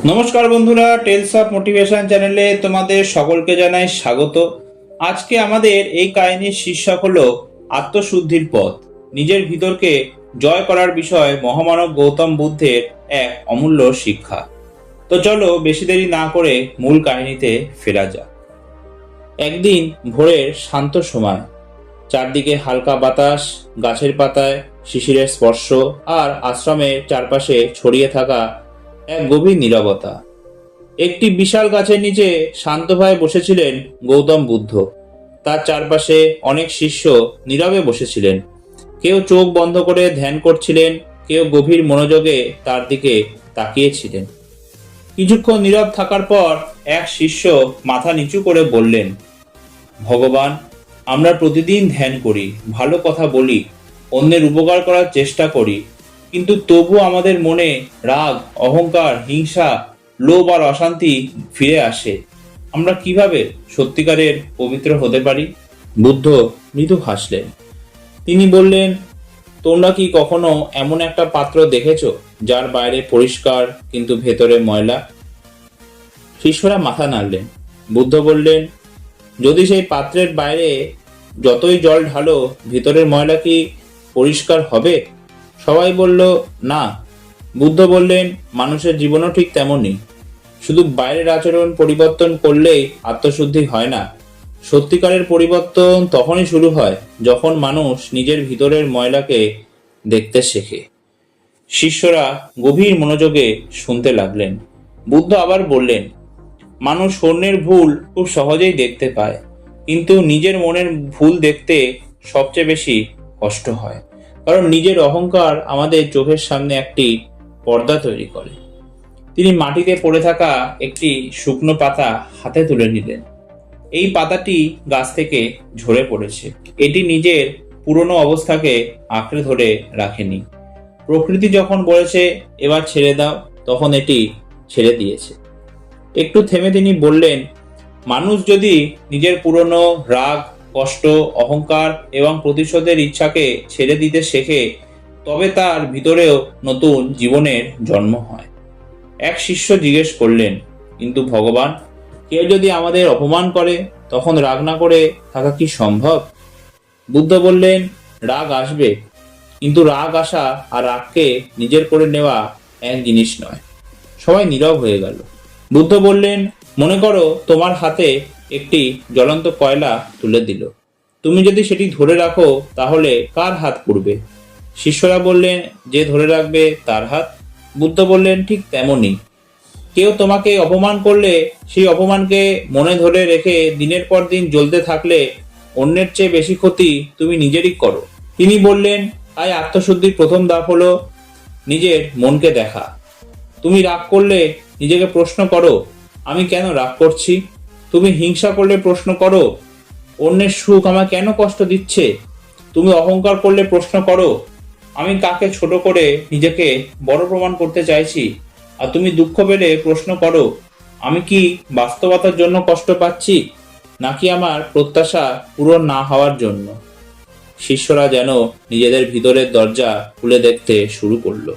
নমস্কার বন্ধুরা, tales of motivation চ্যানেলে তোমাদের সকলকে জানাই স্বাগত। আজকে আমাদের এই কাহিনীর শীর্ষক হলো আত্মশুদ্ধির পথ, নিজের ভিতরকে জয় করার বিষয় মহামানব গৌতম বুদ্ধের এক অমূল্য শিক্ষা। তো চলো বেশি দেরি না করে মূল কাহিনীতে ফেরা যাক। একদিন ভোরের শান্ত সময়, চারদিকে হালকা বাতাস, গাছের পাতায় শিশিরের স্পর্শ আর আশ্রমের চারপাশে ছড়িয়ে থাকা এক গভীর নীরবতা। একটি বিশাল গাছের নিচে শান্তভাবে বসেছিলেন গৌতম বুদ্ধ। তার চারপাশে অনেক শিষ্য নীরবে বসেছিলেন। কেউ চোখ বন্ধ করে ধ্যান করছিলেন, কেউ গভীর মনোযোগে তার দিকে তাকিয়েছিলেন। কিছুক্ষণ নীরব থাকার পর এক শিষ্য মাথা নিচু করে বললেন, ভগবান, আমরা প্রতিদিন ধ্যান করি, ভালো কথা বলি, অন্যের উপকার করার চেষ্টা করি, কিন্তু তবু আমাদের মনে রাগ, অহংকার, হিংসা, লোভ আর অশান্তি ফিরে আসে। আমরা কিভাবে সত্যিকারের পবিত্র হতে পারি? বুদ্ধ মৃদু হাসলেন। তিনি বললেন, তোমরা কি কখনো এমন একটা পাত্র দেখেছো যার বাইরে পরিষ্কার কিন্তু ভেতরে ময়লা? শিষ্যরা মাথা নাড়লেন। বুদ্ধ বললেন, যদি সেই পাত্রের বাইরে যতই জল ঢালো, ভিতরের ময়লা কি পরিষ্কার হবে? সবাই বলল, না। বুদ্ধ বললেন, মানুষের জীবনও ঠিক তেমনই। শুধু বাইরের আচরণ পরিবর্তন করলেই আত্মশুদ্ধি হয় না। সত্যিকারের পরিবর্তন তখনই শুরু হয় যখন মানুষ নিজের ভিতরের ময়লাকে দেখতে শেখে। শিষ্যরা গভীর মনোযোগে শুনতে লাগলেন। বুদ্ধ আবার বললেন, মানুষ অন্যের ভুল খুব সহজেই দেখতে পায়, কিন্তু নিজের মনের ভুল দেখতে সবচেয়ে বেশি কষ্ট হয়। কারণ নিজের অহংকার আমাদের চোখের সামনে একটি পর্দা তৈরি করে। তিনি মাটিতে পড়ে থাকা একটি শুকনো পাতা হাতে তুলে নিলেন। এই পাতাটি গাছ থেকে ঝরে পড়েছে। এটি নিজের পুরনো অবস্থাকে আঁকড়ে ধরে রাখেনি। প্রকৃতি যখন বলেছে এবার ছেড়ে দাও, তখন এটি ছেড়ে দিয়েছে। একটু থেমে তিনি বললেন, মানুষ যদি নিজের পুরনো রাগ, কষ্ট, অহংকার এবং প্রতিশোধের ইচ্ছাকে ছেড়ে দিতে শেখে, তবে তার ভিতরেও নতুন জীবনের জন্ম হয়। এক শিষ্য জিজ্ঞেস করলেন, কিন্তু ভগবান, কেউ যদি আমাদের অপমান করে তখন রাগ না করে থাকা কি সম্ভব? বুদ্ধ বললেন, রাগ আসবে, কিন্তু রাগ আসা আর রাগকে নিজের করে নেওয়া এক জিনিস নয়। সবাই নীরব হয়ে গেল। বুদ্ধ বললেন, মনে করো তোমার হাতে একটি জ্বলন্ত কয়লা তুলে দিল। তুমি যদি সেটি ধরে রাখো তাহলে কার হাত পুড়বে? শিষ্যরা বললেন, যে ধরে রাখবে তার হাত। বুদ্ধ বললেন, ঠিক তেমনই। কেউ তোমাকে অপমান করলে সেই অপমানকে মনে ধরে রেখে দিনের পর দিন জ্বলতে থাকলে অন্যের চেয়ে বেশি ক্ষতি তুমি নিজেরই করো। তিনি বললেন, তাই আত্মশুদ্ধির প্রথম ধাপ হলো নিজের মনকে দেখা। তুমি রাগ করলে নিজেকে প্রশ্ন করো, আমি কেন রাগ করছি? তুমি হিংসা করলে প্রশ্ন করো, অন্যের সুখ আমায় কেন কষ্ট দিচ্ছে? তুমি অহংকার করলে প্রশ্ন করো, আমি কাকে ছোট করে নিজেকে বড় প্রমাণ করতে চাইছি? আর তুমি দুঃখ পেলে প্রশ্ন করো, আমি কি বাস্তবতার জন্য কষ্ট পাচ্ছি, নাকি আমার প্রত্যাশা পূরণ না হওয়ার জন্য? শিষ্যরা যেন নিজেদের ভিতরের দরজা খুলে দেখতে শুরু করলো।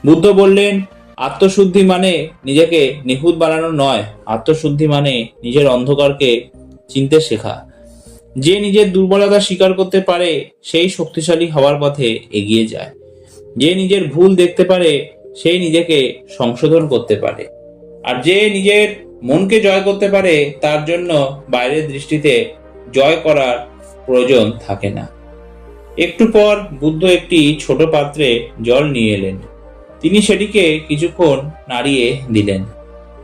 বুদ্ধ বললেন, আত্মশুদ্ধি মানে নিজেকে নিখুঁত বানানো নয়। আত্মশুদ্ধি মানে নিজের অন্ধকারকে চিনতে শেখা। যে নিজের দুর্বলতা স্বীকার করতে পারে সেই শক্তিশালী হওয়ার পথে এগিয়ে যায়। যে নিজের ভুল দেখতে পারে সেই নিজেকে সংশোধন করতে পারে। আর যে নিজের মনকে জয় করতে পারে তার জন্য বাইরের দৃষ্টিতে জয় করার প্রয়োজন থাকে না। একটু পর বুদ্ধ একটি ছোট পাত্রে জল নিয়ে এলেন। তিনি সেটিকে কিছুক্ষণ নাড়িয়ে দিলেন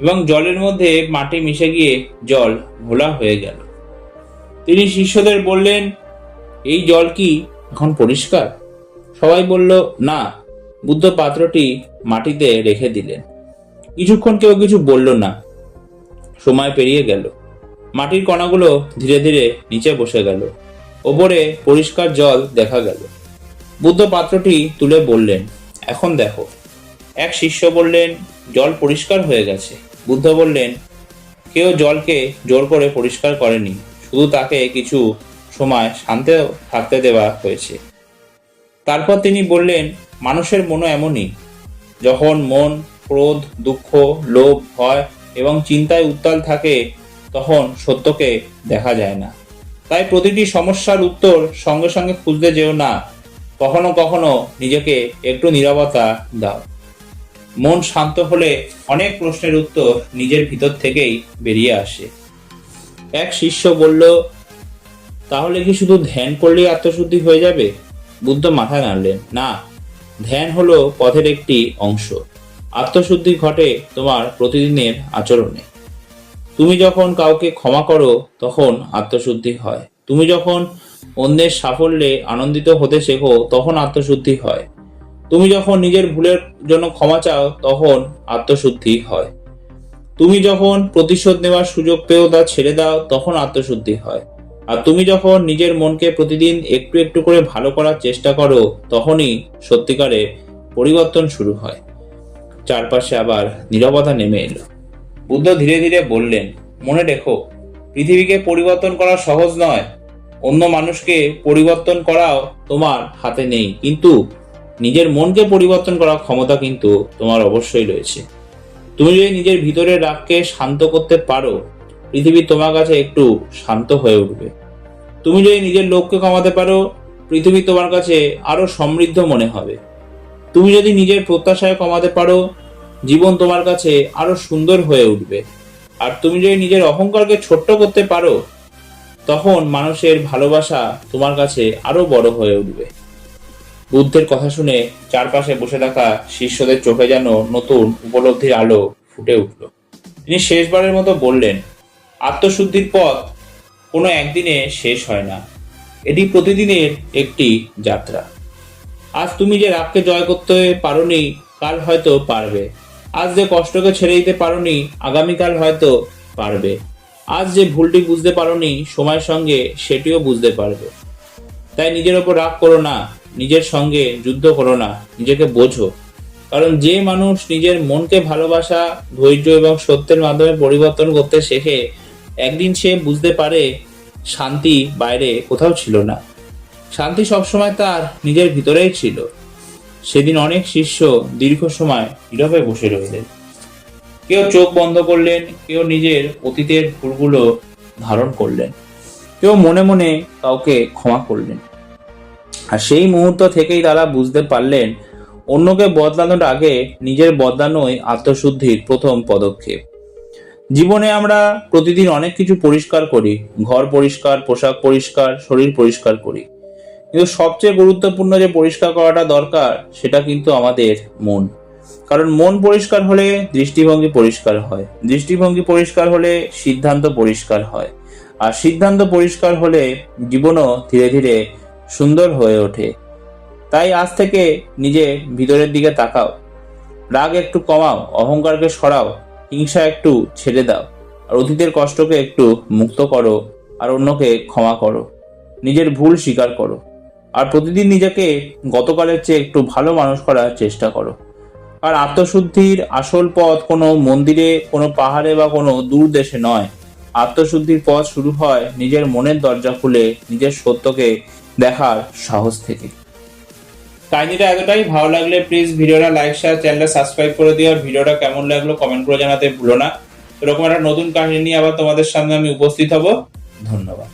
এবং জলের মধ্যে মাটি মিশে গিয়ে জল ঘোলা হয়ে গেল। তিনি শিষ্যদের বললেন, এই জল কি এখন পরিষ্কার? সবাই বলল, না। বুদ্ধ পাত্রটি মাটিতে রেখে দিলেন। কিছুক্ষণ কেউ কিছু বলল না। সময় পেরিয়ে গেল। মাটির কণাগুলো ধীরে ধীরে নিচে বসে গেল। ওপরে পরিষ্কার জল দেখা গেল। বুদ্ধ পাত্রটি তুলে বললেন, এখন দেখো। এক শিষ্য বললেন, জল পরিষ্কার হয়ে গেছে। বুদ্ধ বললেন, কেউ জলকে জোর করে পরিষ্কার করেনি, শুধু তাকে কিছু সময় শান্ত থাকতে দেওয়া হয়েছে। তারপর তিনি বললেন, মানুষের মনও এমনই। যখন মন ক্রোধ, দুঃখ, লোভ, ভয় এবং চিন্তায় উত্তাল থাকে তখন সত্যকে দেখা যায় না। তাই প্রতিটি সমস্যার উত্তর সঙ্গে সঙ্গে খুঁজতে যেও না, কখনো কখনো নিজেকে একটু নীরবতা দাও। মন শান্ত হলে অনেক প্রশ্নের উত্তর নিজের ভিতর থেকেই বেরিয়ে আসে। এক শিষ্য বলল, তাহলে কি শুধু ধ্যান করলেই আত্মশুদ্ধি হয়ে যাবে? বুদ্ধ মাথা নাড়লেন, না, ধ্যান হলো পথের একটি অংশ। আত্মশুদ্ধি ঘটে তোমার প্রতিদিনের আচরণে। তুমি যখন কাউকে ক্ষমা করো তখন আত্মশুদ্ধি হয়। তুমি যখন অন্যের সাফল্যে আনন্দিত হতে শেখো তখন আত্মশুদ্ধি হয়। তুমি যখন নিজের ভুলের জন্য ক্ষমা চাও তখন আত্মশুদ্ধি হয়। তুমি যখন প্রতিশোধ নেওয়ার সুযোগ পেও তা ছেড়ে দাও তখন আত্মশুদ্ধি হয়। আর তুমি যখন নিজের মনকে প্রতিদিন একটু একটু করে ভালো করার চেষ্টা করো তখনই সত্যিকারে পরিবর্তন শুরু হয়। চারপাশে আবার নীরবতা নেমে এলো। বুদ্ধ ধীরে ধীরে বললেন, মনে রেখো, পৃথিবীকে পরিবর্তন করা সহজ নয়। অন্য মানুষকে পরিবর্তন করাও তোমার হাতে নেই, কিন্তু নিজের মনকে পরিবর্তন করার ক্ষমতা কিন্তু তোমার অবশ্যই রয়েছে। তুমি যদি নিজের ভিতরের রাগকে শান্ত করতে পারো, পৃথিবী তোমার কাছে একটু শান্ত হয়ে উঠবে। তুমি যদি নিজের লোভকে কমাতে পারো, পৃথিবী তোমার কাছে আরো সমৃদ্ধ মনে হবে। তুমি যদি নিজের প্রত্যাশায় কমাতে পারো, জীবন তোমার কাছে আরো সুন্দর হয়ে উঠবে। আর তুমি যদি নিজের অহংকারকে ছোট্ট করতে পারো, তখন মানুষের ভালোবাসা তোমার কাছে আরো বড় হয়ে উঠবে। বুদ্ধের কথা শুনে চারপাশে বসে থাকা শিষ্যদের চোখে যেন নতুন উপলব্ধির আলো ফুটে উঠল। তিনি শেষবারের মতো বললেন, আত্মশুদ্ধির পথ কোনো একদিনে শেষ হয় না, এটি প্রতিদিনের একটি যাত্রা। আজ তুমি যে রাগকে জয় করতে পারোনি, কাল হয়তো পারবে। আজ যে কষ্টকে ছেড়ে দিতে পারোনি, আগামীকাল হয়তো পারবে। আজ যে ভুলটি বুঝতে পারোনি, সময়ের সঙ্গে সেটিও বুঝতে পারবে। তাই নিজের ওপর রাগ করো না, নিজের সঙ্গে যুদ্ধ করো না, নিজেকে বোঝো। কারণ যে মানুষ নিজের মনকে ভালোবাসা, ধৈর্য এবং সত্যের মাধ্যমে পরিবর্তন করতে শেখে, একদিন সে বুঝতে পারে শান্তি বাইরে কোথাও ছিল না, শান্তি সবসময় তার নিজের ভিতরেই ছিল। সেদিন অনেক শিষ্য দীর্ঘ সময় নীরবে বসে রইলেন। কেউ চোখ বন্ধ করলেন, কেউ নিজের অতীতের ভুলগুলো ধারণ করলেন, কেউ মনে মনে কাউকে ক্ষমা করলেন। আর সেই মুহূর্ত থেকেই তারা বুঝতে পারলেন, অন্যকে বদলানোর আগে নিজের বদলানোই আত্মশুদ্ধির প্রথম পদক্ষেপ। জীবনে আমরা প্রতিদিন অনেক কিছু পরিষ্কার করি, ঘর পরিষ্কার, পোশাক পরিষ্কার, শরীর পরিষ্কার করি, কিন্তু সবচেয়ে গুরুত্বপূর্ণ যে পরিষ্কার করাটা দরকার সেটা কিন্তু আমাদের মন। কারণ মন পরিষ্কার হলে দৃষ্টিভঙ্গি পরিষ্কার হয়, দৃষ্টিভঙ্গি পরিষ্কার হলে সিদ্ধান্ত পরিষ্কার হয়, আর সিদ্ধান্ত পরিষ্কার হলে জীবনও ধীরে ধীরে সুন্দর হয়ে ওঠে। তাই আজ থেকে নিজের ভিতরের দিকে তাকাও, রাগ একটু কমাও, অহংকারকে সরাও, হিংসা একটু ছেড়ে দাও, আর অতীতের কষ্টকে একটু মুক্ত করো, আর অন্যকে ক্ষমা করো, নিজের ভুল স্বীকার করো, আর প্রতিদিন নিজেকে গতকালের চেয়ে একটু ভালো মানুষ করার চেষ্টা করো। আর আত্মশুদ্ধির আসল পথ কোনো মন্দিরে, কোনো পাহাড়ে বা কোনো দূর দেশে নয়। আত্মশুদ্ধির পথ শুরু হয় নিজের মনের দরজা খুলে নিজের সত্যকে দেখার সাহস থেকে। কাহিনীটা এতটাই, ভালো লাগলে প্লিজ ভিডিওটা লাইক, শেয়ার, চ্যানেলটা সাবস্ক্রাইব করে দিও। আর ভিডিওটা কেমন লাগলো কমেন্ট করে জানাতে ভুলো না। এরকম একটা নতুন কাহিনী নিয়ে আবার তোমাদের সামনে আমি উপস্থিত হব। ধন্যবাদ।